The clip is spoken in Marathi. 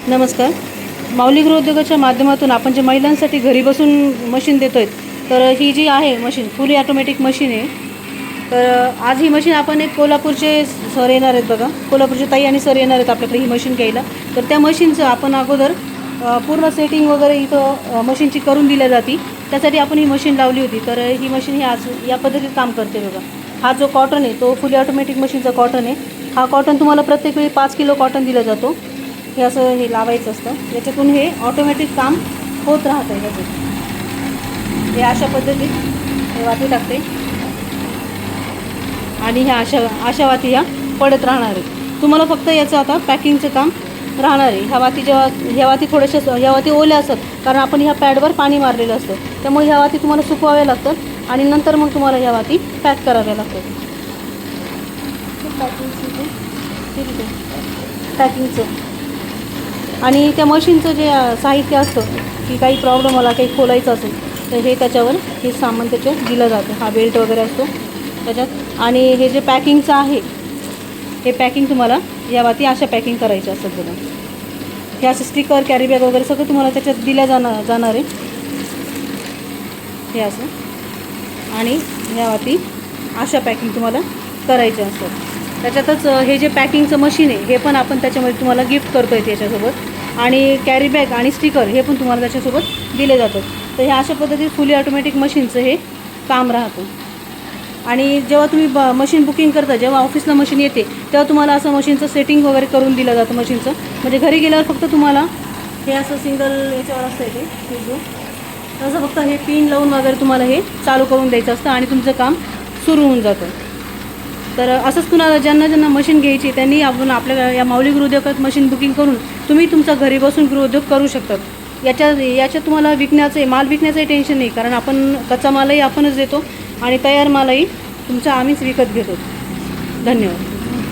नमस्कार. माऊली गृहोद्योगाच्या माध्यमातून आपण जे महिलांसाठी घरी बसून मशीन देतो आहे, तर ही जी आहे मशीन फुली ऑटोमॅटिक मशीन आहे. तर आज ही मशीन आपण एक कोल्हापूरचे सर येणार आहेत बघा, कोल्हापूरचे ताई आणि सर येणार आहेत आपल्याकडे ही मशीन घ्यायला. तर त्या मशीनचं आपण अगोदर पूर्ण सेटिंग वगैरे इथं मशीनची करून दिल्या जाते. त्यासाठी आपण ही मशीन लावली होती. तर ही मशीन ही आज या पद्धतीत काम करते बघा. हा जो कॉटन आहे तो फुली ऑटोमॅटिक मशीनचा कॉटन आहे. हा कॉटन तुम्हाला प्रत्येक वेळी 5 किलो कॉटन दिला जातो. हे असं हे लावायचं असतं, याच्यातून हे ऑटोमॅटिक काम होत राहतं. ह्याचं हे अशा पद्धतीत हे वाती टाकते आणि ह्या अशा वाती ह्या पडत राहणार आहे. तुम्हाला फक्त याचं आता पॅकिंगचं काम राहणार आहे. ह्या वाती जेव्हा ह्या वाती थोड्याशा ह्या वाती ओल्या असतात, कारण आपण ह्या पॅडवर पाणी मारलेलं असतं. त्यामुळे ह्या वाती तुम्हाला सुकवाव्या लागतात आणि नंतर मग तुम्हाला ह्या वाती पॅक कराव्या लागतात. पॅकिंगचं आणि त्या मशीनचं जे साहित्य असतं की काही प्रॉब्लेम आला, काही खोलायचं असेल तर हे त्याच्यावर हे सामान त्याच्यात दिलं जातं. हा बेल्ट वगैरे असतो त्याच्यात. आणि हे जे पॅकिंगचं आहे हे पॅकिंग तुम्हाला या वाती अशा पॅकिंग करायच्या असतात बघा. हे असं स्टिकर कॅरी बॅग वगैरे सगळं तुम्हाला त्याच्यात दिल्या जाणार आहे हे असं. आणि ह्या वाती अशा पॅकिंग तुम्हाला करायच्या असतात. त्याच्यातच हे जे पॅकिंगचं मशीन आहे हे पण आपण त्याच्यामध्ये तुम्हाला गिफ्ट करतो आहे त्याच्यासोबत. आणि कॅरी बॅग आणि स्टिकर हे पण तुम्हाला त्याच्यासोबत दिले जातात. तर ह्या अशा पद्धतीत फुली ऑटोमॅटिक मशीनचं हे काम राहतं. आणि जेव्हा तुम्ही मशीन बुकिंग करता, जेव्हा ऑफिसला मशीन येते तेव्हा तुम्हाला असं मशीनचं सेटिंग वगैरे करून दिलं जातं मशीनचं. म्हणजे घरी गेल्यावर फक्त तुम्हाला हे असं सिंगल याच्यावर असतं ते जो तसं फक्त हे पिन लावून वगैरे तुम्हाला हे चालू करून द्यायचं असतं आणि तुमचं काम सुरू होऊन जातं. तर असंच कुणाला ज्यांना मशीन घ्यायची त्यांनी आपण आपल्या या माऊली गृहोद्योगात मशीन बुकिंग करून तुम्ही तुमचा घरी बसून गृहोद्योग करू शकतात. याच्यात तुम्हाला माल विकण्याचंही टेन्शन नाही, कारण आपण कच्चा मालही आपणच देतो आणि तयार मालही आम्हीच विकत घेतो. धन्यवाद.